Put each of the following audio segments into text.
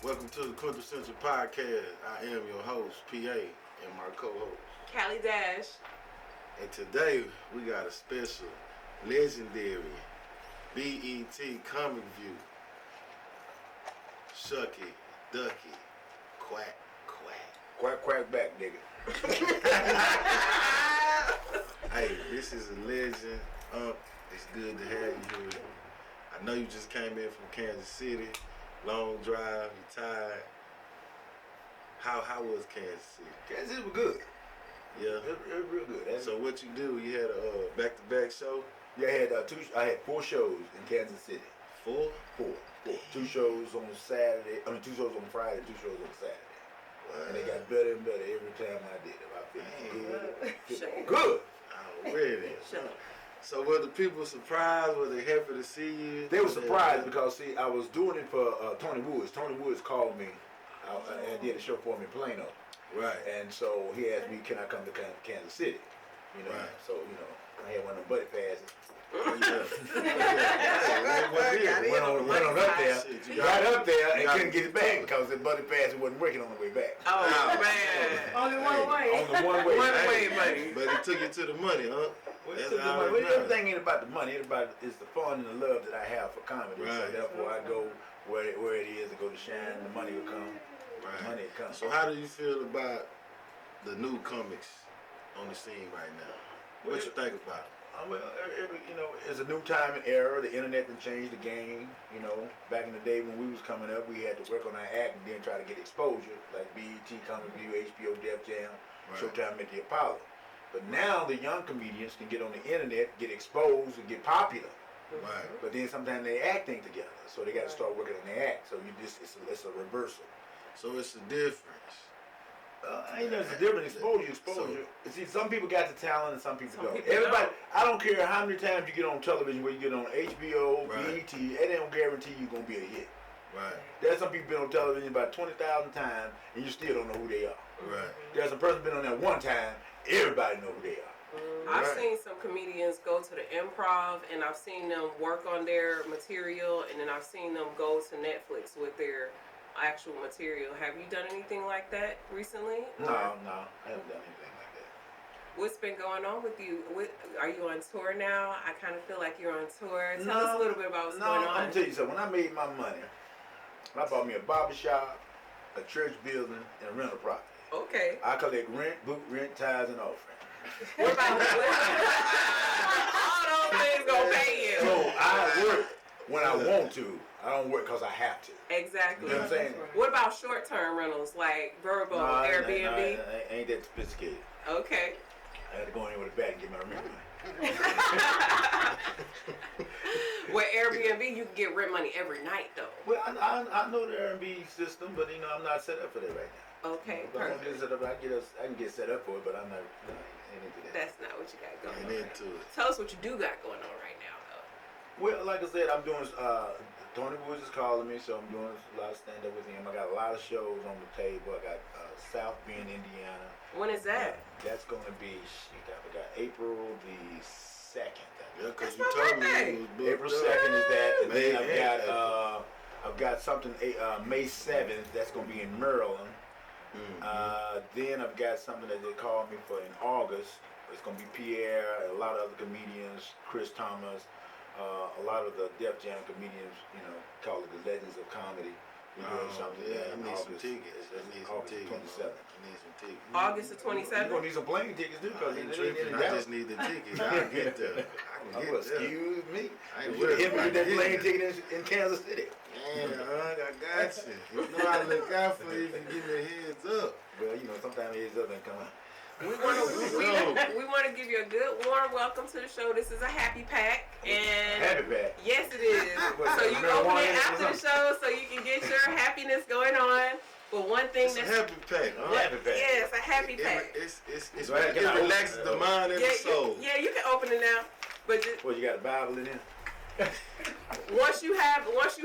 Welcome to the Quintessential Podcast. I am your host, PA, and my co-host, Callie Dash. And today we got a special, legendary BET comic view. Shuckey Duckey, quack, quack. Quack, quack back, nigga. Hey, this is a legend. It's good to have you here. I know you just came in from Kansas City. Long drive, you tired. How was Kansas City? Kansas City was good. Yeah. It was real good. So what you do? You had a back-to-back show? Yeah, I had 4 shows in Kansas City. Four. 2 shows on Saturday. 2 shows on Friday, 2 shows on Saturday. Wow. And they got better and better every time I did it. I feel good. Already. So were the people surprised? Were they happy to see you? They were surprised because, see, I was doing it for Tony Woods. Tony Woods called me and did a show for me in Plano. Right. And so he asked me, can I come to Kansas City? You know, right. So, you know, I had one of them buddy passes. Went on up there, right up there, and couldn't get it back because the buddy pass wasn't working on the way back. Oh, man. Only one way. Only one way. One way, buddy. But it took you to the money, huh? Everything ain't about the money. It's the fun and the love that I have for comedy. Right. So therefore, I go where it is to go to shine. The money will come. Right. Money will come. So how do you feel about the new comics on the scene right now? What you think about it? Well, you know, it's a new time and era. The internet can change the game. You know, back in the day when we was coming up, we had to work on our act and then try to get exposure, like BET, Comic View, HBO, Def Jam, right. Showtime at the Apollo. But now the young comedians can get on the internet, get exposed, and get popular. Right. But then sometimes they act ain't together, so they got to start working on their act. So it's a reversal. So it's a difference. Ain't there's a different exposure. So, see, some people got the talent and some people don't. People Everybody, I don't care how many times you get on television, where you get on HBO, right. BET, it don't guarantee you're going to be a hit. Right. There's some people been on television about 20,000 times and you still don't know who they are. Right. There's a person been on there one time, everybody know who they are. I've seen some comedians go to the Improv, and I've seen them work on their material, and then I've seen them go to Netflix with their actual material. Have you done anything like that recently? No, I haven't done anything like that. What's been going on with you? Are you on tour now? I kind of feel like you're on tour. Tell us a little bit about what's going on. I'm going to tell you something. When I made my money, I bought me a barbershop, a church building, and a rental property. Okay. I collect rent, boot rent, tithes, and offering. What about all those things gonna pay you? So I work when I want to. I don't work because I have to. Exactly. You know what I'm saying? What about short-term rentals like Verbo, Airbnb? Ain't that sophisticated. Okay. I had to go in there with a bat and get my rent money. With Airbnb, you can get rent money every night, though. Well, I know the Airbnb system, but you know I'm not set up for that right now. Okay, perfect. I can get set up for it, but I'm not into that. That's not what you got going on. Into it. Tell us what you do got going on right now, though. Well, like I said, I'm doing. Tony Woods is calling me, so I'm doing a lot of stand up with him. I got a lot of shows on the table. I got South Bend, Indiana. When is that? That's going to be I forgot April the 2nd. Yeah, because you told me it was booked April 2nd is that, and then I've I've got something May 7th. That's going to be in Maryland. Mm-hmm. Then I've got something that they called me for in August. It's going to be Pierre, a lot of other comedians, Chris Thomas, a lot of the Def Jam comedians, you know, call it the Legends of Comedy. We're doing something I need August, some tickets. I need some tickets. 27th. I need some tickets. August the 27th? You're going to need some plane tickets, too, because I just need the tickets. I'll get there. Excuse me. I You should have hit me with that plane ticket in Kansas City. Man, I got you. You know I look out for you if you give me a heads up. Well, you know, sometimes heads up ain't come out. We want to give you a good warm welcome to the show. This is a happy pack, and happy pack. Yes, it is. So you can open it after the show, so you can get your happiness going on. But one thing it's a happy pack. Happy pack. Yeah, it's a happy pack. It relaxes the mind and the soul. Yeah, you can open it now. But you got a Bible in there? Once you have what's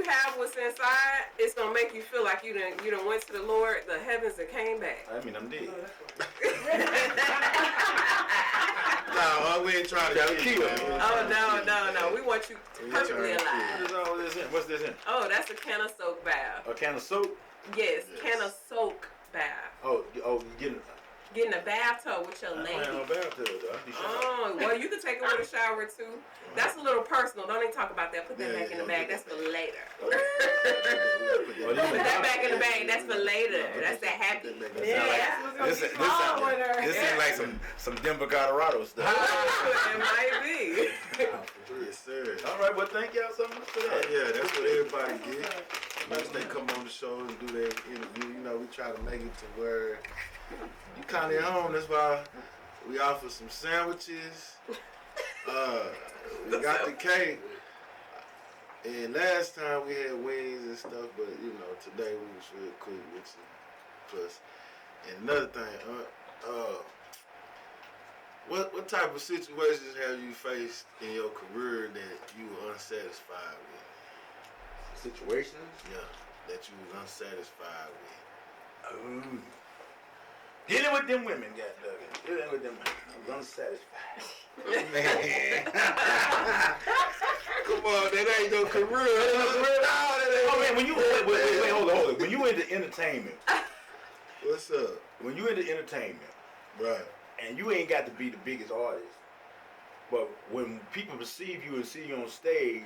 inside, it's gonna make you feel like you done went to the Lord, the heavens, and came back. I mean, I'm dead. No, we ain't trying to kill you. Oh no, we want you perfectly alive. What is all this in? What's this in? Oh, that's a can of soap bath. A can of soap? Yes, can a soak bath. Oh, you getting? Get in a bathtub with your I lady. don't have no bathtub though. I be Oh, well, you can take her with a shower too. That's a little personal. Don't even talk about that. Put that back in the bag. That's for later. Put that back in the bag. That's for later. That's the happy. Yeah. This ain't like some Denver, Colorado stuff. It might be. Yes, sir. All right, well, thank y'all so much for that. Yeah, that's what everybody get. Once they come on the show and do their interview, you know, we try to make it to where you kind of at home. That's why we offer some sandwiches. We got the cake. And last time we had wings and stuff, but you know, today we was real cool with some plus. And another thing, what type of situations have you faced in your career that you were unsatisfied with? Situations? Yeah, that you was unsatisfied with. Dealing with them women, goddammit. Dealing with them women. I was unsatisfied. Man. Come on, that ain't no career. Oh man, when you wait, hold on. When you into entertainment, What's up? when you into entertainment, Right. and you ain't got to be the biggest artist, but when people perceive you and see you on stage,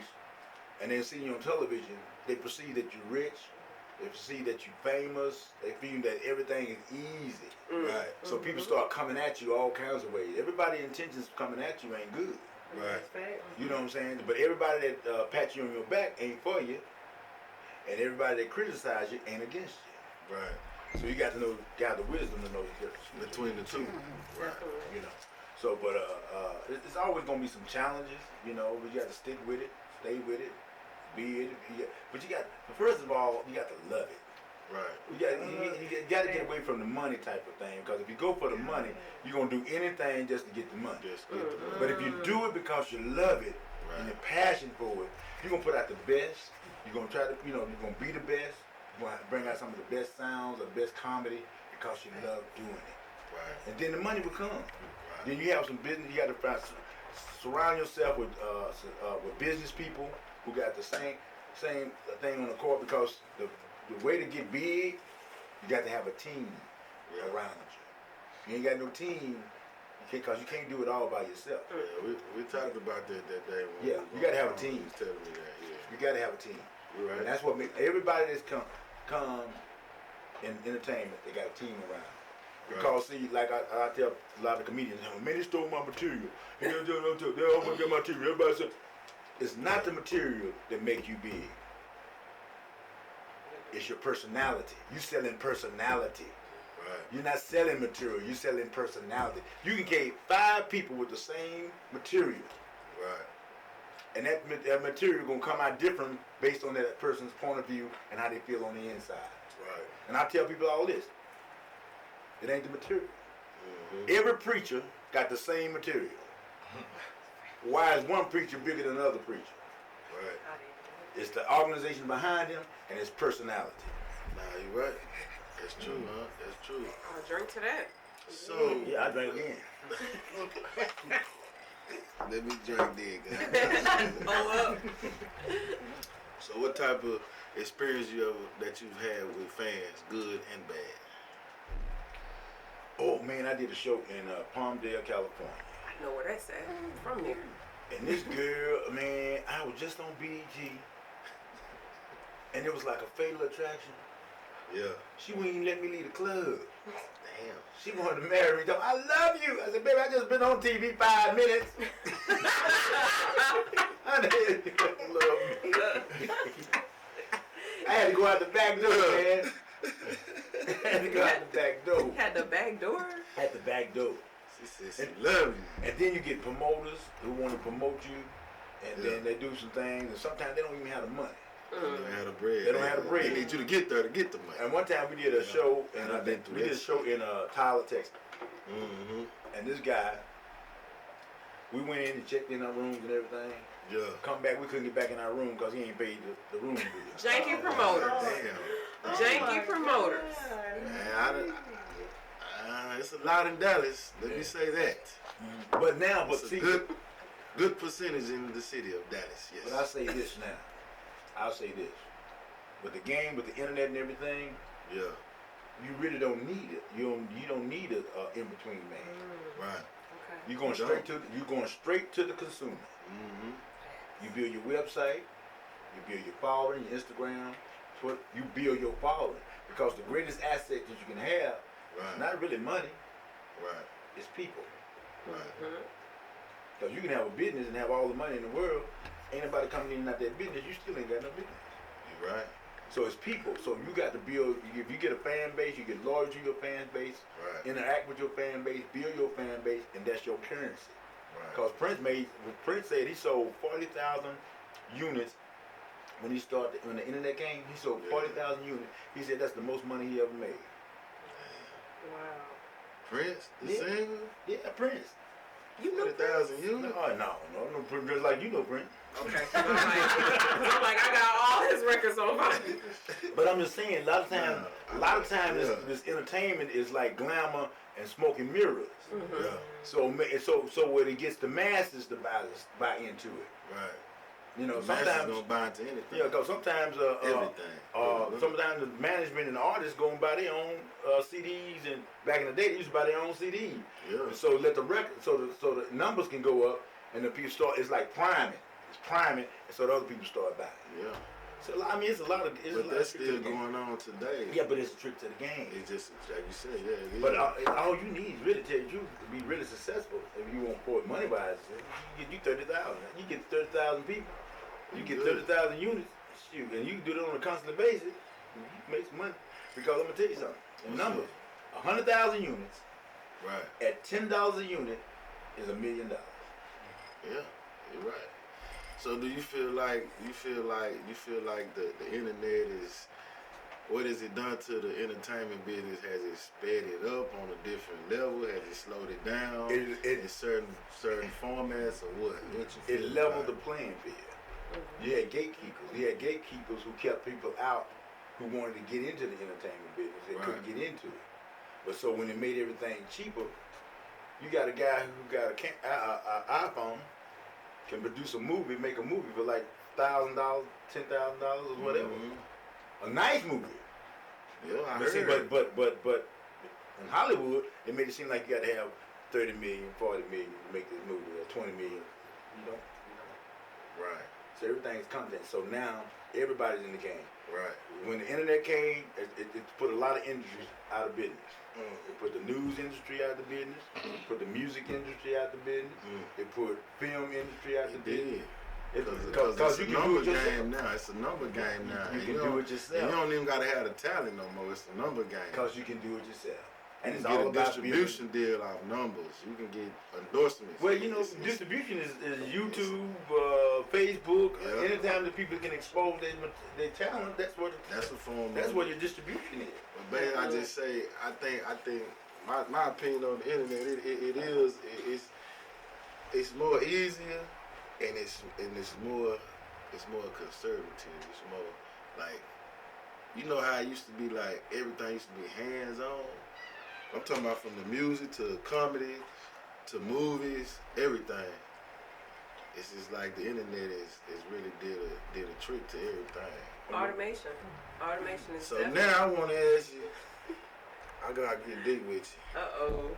and then see you on television, they perceive that you're rich. They perceive that you're famous. They feel that everything is easy. Right. So people start coming at you all kinds of ways. Everybody's intentions coming at you ain't good. Right. You know what I'm saying? But everybody that pats you on your back ain't for you, and everybody that criticize you ain't against you. Right. So you got to know, got the wisdom to know the difference Between the two. Right. You know. So, but it's always gonna be some challenges, you know. But you got to stick with it, stay with it, be it. But you got, first of all, you got to love it. Right. You got to get away from the money type of thing, because if you go for the money, you're gonna do anything just to get the money. Just get the money. But if you do it because you love it and you're passionate for it, you're gonna put out the best. You're gonna try to, you know, you're gonna be the best. You're gonna bring out some of the best sounds, the best comedy, because you love doing it. Right. And then the money will come. Right. Then you have some business. You got to surround yourself with business people who got the same thing on the court, because the way to get big, you got to have a team around you. You ain't got no team, because you can't do it all by yourself. Yeah, we talked about that day. When You got to have a team. He was telling me that. Yeah. You got to have a team. You're right. And that's what makes everybody that's come in entertainment, they got a team around. Because see, like I tell a lot of comedians, man, they stole my material. They always get my material. Everybody said, it's not the material that make you big. It's your personality. You selling personality. Right. You're not selling material. You're selling personality. You can get 5 people with the same material, Right. and that material gonna come out different based on that person's point of view and how they feel on the inside. Right. And I tell people all this. It ain't the material. Mm-hmm. Every preacher got the same material. Why is one preacher bigger than another preacher? Right. It's the organization behind him and his personality. Nah, you're right. That's true, huh? That's true. I'll drink to that. So Yeah, I drink again. let me drink then, guys. Oh, up. So what type of experience that you've had with fans, good and bad? Oh man, I did a show in Palmdale, California. I know where that's at. I'm from there. And this girl, man, I was just on BET. And it was like a fatal attraction. Yeah. She wouldn't even let me leave the club. Damn. She wanted to marry me. Though. I love you. I said, baby, I just been on TV 5 minutes. I had to go out the back door, man. I had to go out the back door. Had the back door? At the back door. She said she love you. And then you get promoters who want to promote you, and then they do some things, and sometimes they don't even have the money. They don't have the bread. They don't have the bread. They need you to get there to get the money. And one time we did a show, and I've been through we did a that show in Tyler, Texas. Mm-hmm. And this guy, we went in and checked in our rooms and everything. Yeah. Come back, we couldn't get back in our room because he ain't paid the room bill. Janky promoters. Damn. Janky promoters. Man, it's a lot in Dallas. Let me say that. But now, but It's see, a good percentage in the city of Dallas. Yes. but I say this now. I'll say this. with the game, with the internet and everything, Yeah. you really don't need it. You don't need a in between man. Right. Okay. You're going straight to the consumer. Mm-hmm. You build your website, you build your following, your Instagram, Twitter. You build your following because the greatest asset that you can have is not really money. Right. It's people. Right. Mm-hmm. Because you can have a business and have all the money in the world. Ain't nobody coming in and out that business. You still ain't got no business. You're right. So it's people. So you got to build. If you get a fan base, you get loyal to your fan base. Right. Interact with your fan base. Build your fan base, and that's your currency. Right. Because Prince said he sold 40,000 units when he started when the internet came. He sold 40,000 units. He said that's the most money he ever made. Wow. Prince, the Yeah. singer, Yeah, Prince. You know 40,000 units. No, Prince just like you know Prince. Okay. I'm like, I got all his records on my. But I'm just saying, a lot of times, Yeah. this entertainment is like glamour and smoke and mirrors. Mm-hmm. Yeah. So when it gets the masses to buy into it, Right. you know, The masses sometimes gonna buy into anything. yeah, because sometimes Everything. sometimes the management and the artists go and buy their own CDs, and back in the day they used to buy their own CDs. Yeah. So let the record, so the numbers can go up, and the people start. It's like priming. It's priming, and so the other people start buying. Yeah. So I mean, it's a lot of. It's a But lot that's of trick to still the game. going on today. Yeah, but it's a trick to the game. It's just like you said. Yeah. It is. But all you need is really tell you to be really successful. If you want for it money wise, you get 30,000. You get 30,000 people. You get 30,000 units. Shoot, and you can do that on a constant basis. You make some money. Because I'm gonna tell you something. The number, 100,000 units Right. at $10 a unit is $1 million. Yeah. You're right. So do you feel like the internet is, what has it done to the entertainment business? Has it sped it up on a different level? Has it slowed it down in certain formats or what? What you feel It leveled the about playing field. You had gatekeepers. You had gatekeepers who kept people out who wanted to get into the entertainment business. They couldn't get into it. But so when it made everything cheaper, you got a guy who got an iPhone, can produce a movie, make a movie for like $1,000, $10,000 or whatever. Mm-hmm. A nice movie. Yeah, I But heard. see, but in Hollywood, they made it seem like you got to have 30 million, 40 million to make this movie, or 20 million. You know. Right. So everything's content. So now everybody's in the game. Right. When the internet came, it put a lot of industries out of business. It put the news industry out of business. It put the music industry out of business. It put film industry out of business. Because you it's a can do number it yourself. game now. It's a number game now. You can do it yourself. You don't even gotta have the talent no more. It's a number game. Because you can do it yourself. And You it's can get all a about distribution deal off numbers. You can get endorsements. Well, you know, It's- distribution is YouTube, Facebook. Yeah. Anytime that people can expose their talent, that's what That's a form. that's what your distribution is. But man, I just say, I think my opinion on the internet, it's more easier, and it's more conservative. It's more like, you know how it used to be, like everything used to be hands on. I'm talking about from the music to comedy to movies, everything. It's just like the internet is really did a trick to everything. Automation is. So definitely. now I want to ask you, I gotta get deep with you. Uh-oh.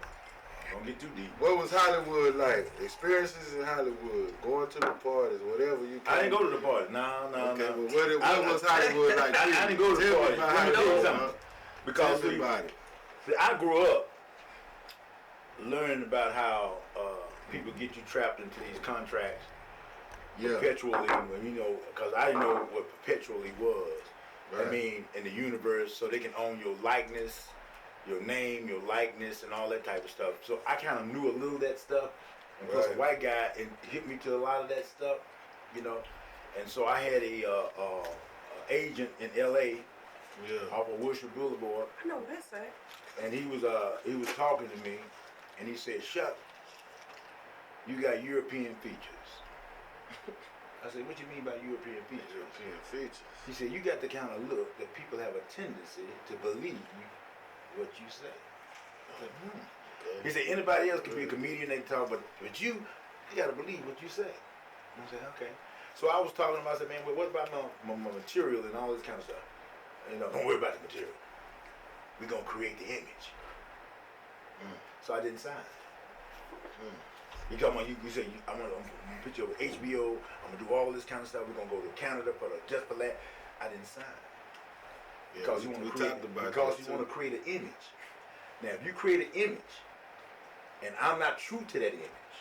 Don't get too deep. What was Hollywood like? Experiences in Hollywood, going to the parties, whatever you can. I didn't go to the party. No. Okay, but what was Hollywood like? I didn't go to the Tell me party. about Let me tell you Hollywood, something. huh? Because Tell me about it. see, I grew up learning about how people get you trapped into these contracts Yeah. perpetually, when, you know, because I didn't know what perpetually was. Right. I mean, in the universe, so they can own your likeness, your name, your likeness, and all that type of stuff. So I kind of knew a little of that stuff. And plus, a Right. white guy and hit me to a lot of that stuff, you know. And so I had a agent in L.A. Yeah. off of Wilshire Boulevard, I know that's that. and he was talking to me, and he said, "Shuck, you got European features." I said, "What you mean by European features?" European features. He said, "You got the kind of look that people have a tendency to believe what you say." I said, Okay. He said, "Anybody else could be a comedian, they can talk, but you got to believe what you say." I said, "Okay." So I was talking to him, I said, man, well, what about my material and all this kind of stuff? Don't worry about the material. We're going to create the image. So I didn't sign. You come on, you say, I'm going to put you over HBO, I'm going to do all this kind of stuff, we're going to go to Canada just for that. I didn't sign. Yeah, Because you want to create an image. Now, if you create an image, and I'm not true to that image,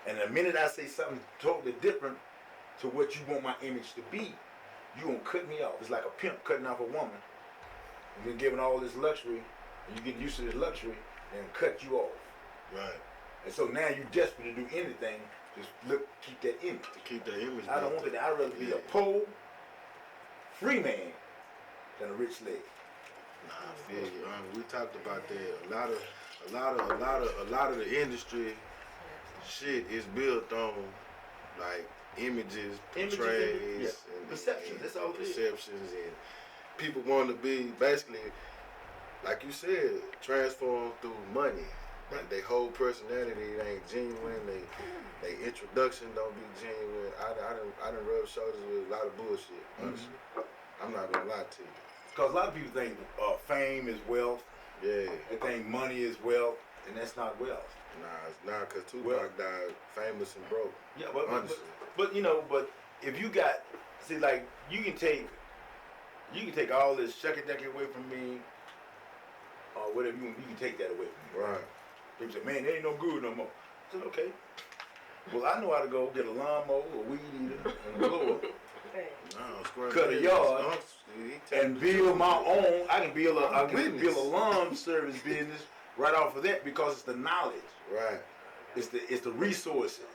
and the minute I say something totally different to what you want my image to be, you gonna cut me off. It's like a pimp cutting off a woman. You've been given all this luxury, and you get used to this luxury, and cut you off. Right. And so now you're desperate to do anything, just keep that image. To keep that image. I don't want that. I'd rather be a poor, free man than a rich slave. Nah, I feel you. We talked about that. A lot of the industry shit is built on like images, portrays, and perception. That's all it is. Perceptions, and people want to be basically, like you said, transformed through money. Like their whole personality ain't genuine. They introduction don't be genuine. I done rub shoulders with a lot of bullshit. Honestly, I'm not gonna lie to you. Because a lot of people think fame is wealth. Yeah. They think money is wealth, and that's not wealth. Nah, it's not, because Tupac died famous and broke. Yeah, but honestly. But if you got, see, like, you can take all this Shuckey Duckey away from me, or whatever, you can take that away from me. Right. People say, man, they ain't no good no more. I said, okay. Well, I know how to go get a lawnmower, a weed eater, and a blower, cut a yard, and build my own. I can build a lawn service business right off of that, because it's the knowledge. Right. It's the resources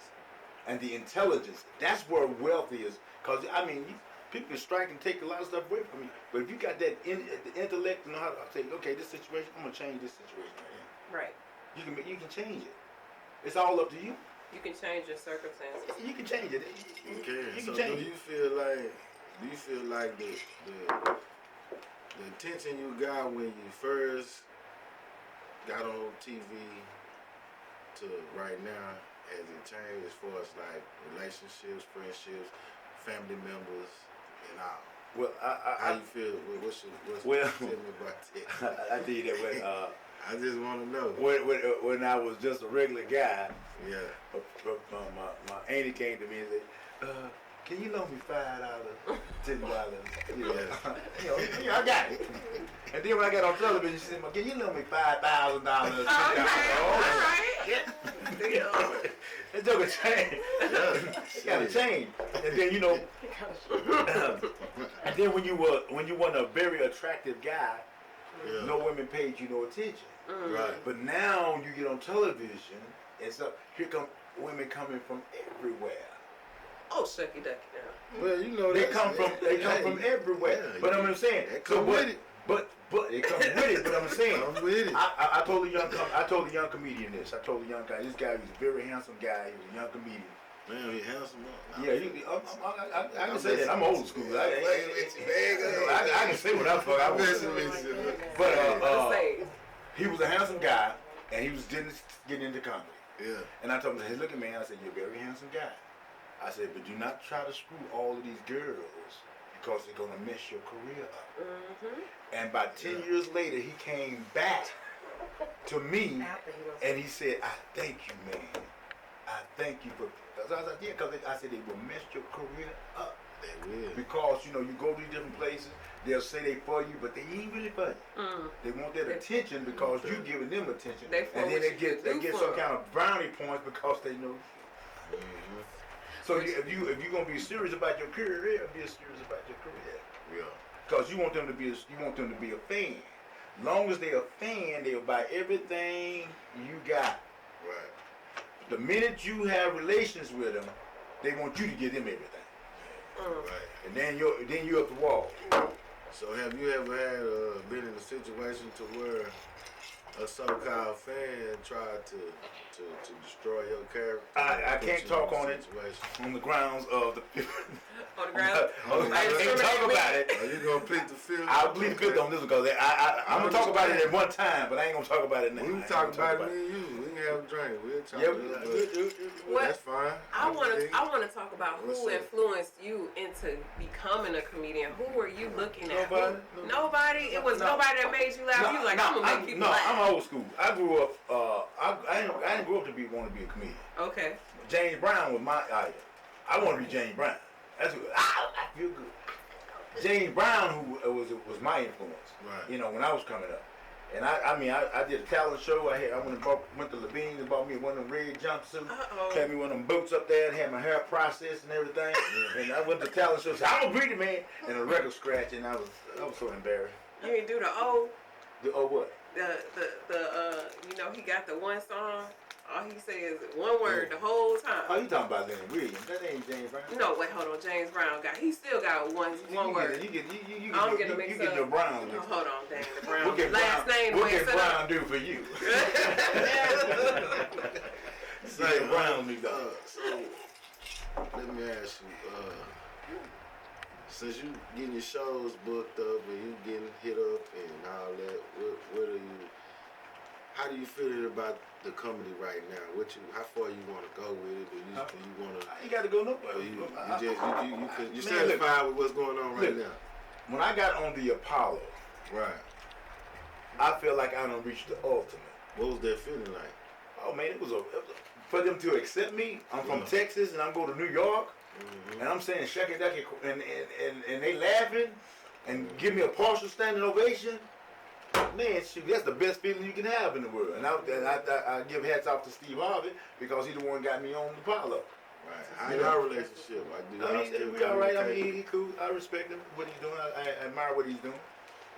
and the intelligence. That's where wealth is. Because, I mean, people can strike and take a lot of stuff away from you. But if you got that the intellect to know how to say, okay, this situation, I'm going to change this situation right Right. here. You can change it. It's all up to you. You can change your circumstances. You can change it. You can. So change do you feel like the attention you got when you first got on TV to right now, has it changed as far as like relationships, friendships, family members, and all? Well, how you feel? What's tell me about that? I tell you that when I just want to know. When I was just a regular guy, Yeah. My auntie came to me and said, can you loan me $5, $10? I got it. And then when I got on television, she said, can you loan me $5,000, $10? All right. That joke will change. Gotta change. And then and then when you weren't a very attractive guy, no women paid you no attention. Right. But now you get on television, and so here come women coming from everywhere. Oh, Shuckey Duckey now. Well, you know they come from everywhere. Yeah, but I'm saying, come with it. But they come with it. But I'm saying, come with it. I told a young comedian this. I told a young guy, this guy was a very handsome guy. He was a young comedian. Man, he handsome. Yeah, I can say that. I'm old school. I can say what I fuck. I messing with you. But he was a handsome guy, and he was getting into comedy. Yeah. And I told him, hey, look at me. I said, you're a very handsome guy. I said, but do not try to screw all of these girls, because they're going to mess your career up. And about 10 years later, he came back to me, and he said, I thank you, man. I thank you for. I was like, yeah, because I said they will mess your career up. They will. Because you go to these different places, they'll say they for you, but they ain't really for you. They want that attention because you giving them attention, and then they get some kind of brownie points because they know. So if you're gonna be serious about your career, be serious about your career. Yeah. Because you want them to be a fan. Long as they're a fan, they'll buy everything you got. Right. The minute you have relations with them, they want you to give them everything. Right. And then you're up the wall. So have you ever been in a situation to where a so-called fan tried to destroy your character? I can't talk on it on the grounds of the. On the ground? I can't talk about it. Are you gonna plead the fifth? I'll plead the fifth on this one because I'm gonna talk about it at one time, but I ain't gonna talk about it now. We can talk about it, me and you. We ain't can have a drink. We'll talk Yeah, What? that's fine. I want dig it. to talk about What's who up? influenced you into becoming a comedian. Who were you looking at? Nobody. Nobody. It was nobody that made you laugh. You like, I'm gonna make people laugh. I'm old school. I grew up. I didn't grow up to want to be a comedian. Okay. James Brown was my idol. I want to be James Brown. That's what I feel good. James Brown, who was my influence. Right. You know, when I was coming up. And I did a talent show. I went to Levine and bought me one of them red jumpsuits. Had me one of them boots up there and had my hair processed and everything. And I went to talent show. Said, I'm a greedy man. And a record scratch, and I was so embarrassed. You didn't do the O. The what? You know, he got the one song. All he said is one word the whole time. Oh, you talking about Lenny Williams? That ain't James Brown. No, wait, hold on. James Brown he still got one word. You get your Brown. Oh, hold on, dang, the Brown. What can Last name. What can Brown do for you? Say Brown me though. So let me ask you, since you getting your shows booked up and you getting hit up and all that, how do you feel about the comedy right now? How far you want to go with it? Do you want to? I ain't got to go nowhere. You satisfied with what's going on right now? When I got on the Apollo, right, I feel like I done reached the ultimate. What was that feeling like? Oh man, it was for them to accept me. I'm from Texas and I'm going to New York, and I'm saying Shuckey Duckey, and they laughing and give me a partial standing ovation. Man, shoot, that's the best feeling you can have in the world. And I give hats off to Steve Harvey because he the one got me on the Apollo. Right. How is our relationship? We all right. I mean, he cool. I respect him. What he's doing. I admire what he's doing.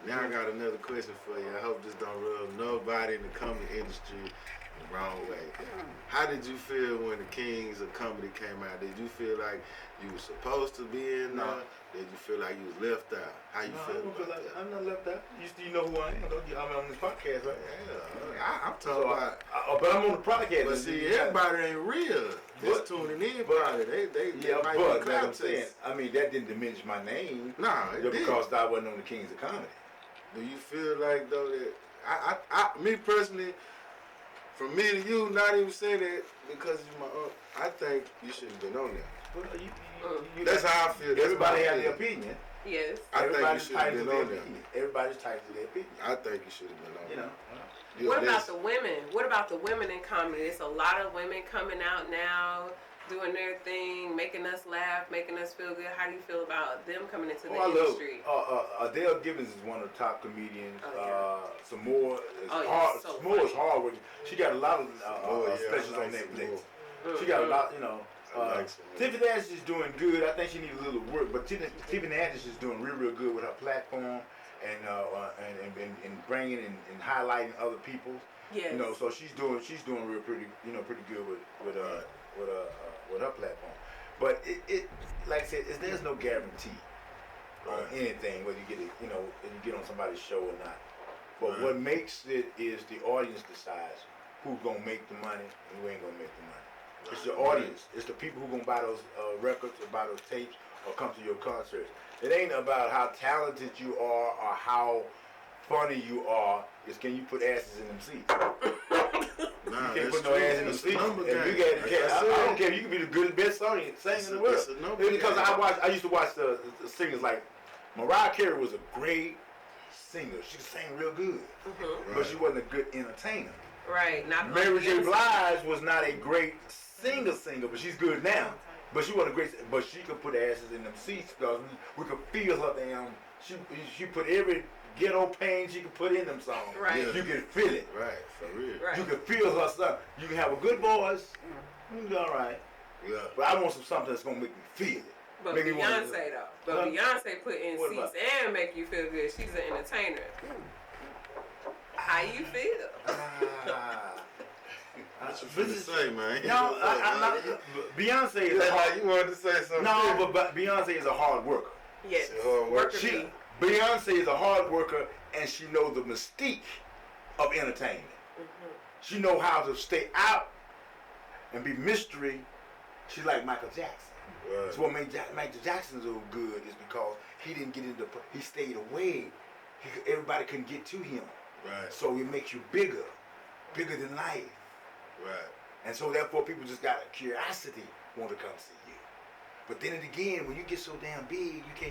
Now I got another question for you. I hope this don't rub nobody in the comedy industry the wrong way. How did you feel when the Kings of Comedy came out? Did you feel like you were supposed to be in there? Did you feel like you was left out? How you feel about that? I'm not left out. You know who I am. I'm on this podcast, right? Yeah, I'm talking about. But I'm on the podcast. But see, everybody ain't real. Just tuning in, probably. They might be like I'm saying, I mean, that didn't diminish my name. Nah, it did. Because I wasn't on the Kings of Comedy. Do you feel like though that me personally, from me to you, not even saying that because you're my uncle, I think you should have been on there. Well, that's how I feel. Everybody has their opinion. Yes. I think you should have been on there. Everybody's tied to their opinion. I think you should have been on there. What about the women? What about the women in comedy? There's a lot of women coming out now, doing their thing, making us laugh, making us feel good. How do you feel about them coming into the industry? Adele Gibbons is one of the top comedians. Samoa is hard working. She got a lot of specials on Netflix. She got a lot, Tiffany Haddish is doing good. I think she needs a little work, but Tiffany Haddish is doing real good with her platform and bringing and highlighting other people. Yes. So she's doing real pretty good with her platform. But it like I said, there's no guarantee on anything whether you get if you get on somebody's show or not. But what makes it is the audience decides who's gonna make the money and who ain't gonna make the money. It's the audience. It's the people who gonna buy those records or buy those tapes or come to your concerts. It ain't about how talented you are or how funny you are. It's can you put asses in them seats. You can't put no ass in the seats. I don't care. You can be the best singer in the world. Because I used to watch the singers like Mariah Carey was a great singer. She could sing real good, but she wasn't a good entertainer. Right. Mary J. Blige was not a great singer, but she's good now. But she wasn't a great, but she could put asses in them seats because we could feel her damn. She put every ghetto pain she could put in them songs. Right. You can feel it. Right, for real. Right. You can feel her stuff. You can have a good voice. You be all right. Yeah. But I want something that's gonna make me feel it. But Beyonce though. But Beyonce put in seats and make you feel good. She's an entertainer. How you feel? What you finna say, man? No, I'm not. Beyonce is a hard. You wanted to say something? No, but Beyonce is a hard worker. Yes. Beyonce is a hard worker, and she knows the mystique of entertainment. She knows how to stay out and be mystery. She's like Michael Jackson. Right. That's what made Michael Jackson so good is because he didn't get into. He stayed away. Everybody couldn't get to him. Right. So it makes you bigger than life. Right. And so therefore people just got a curiosity want to come see you. But then again, when you get so damn big, you can't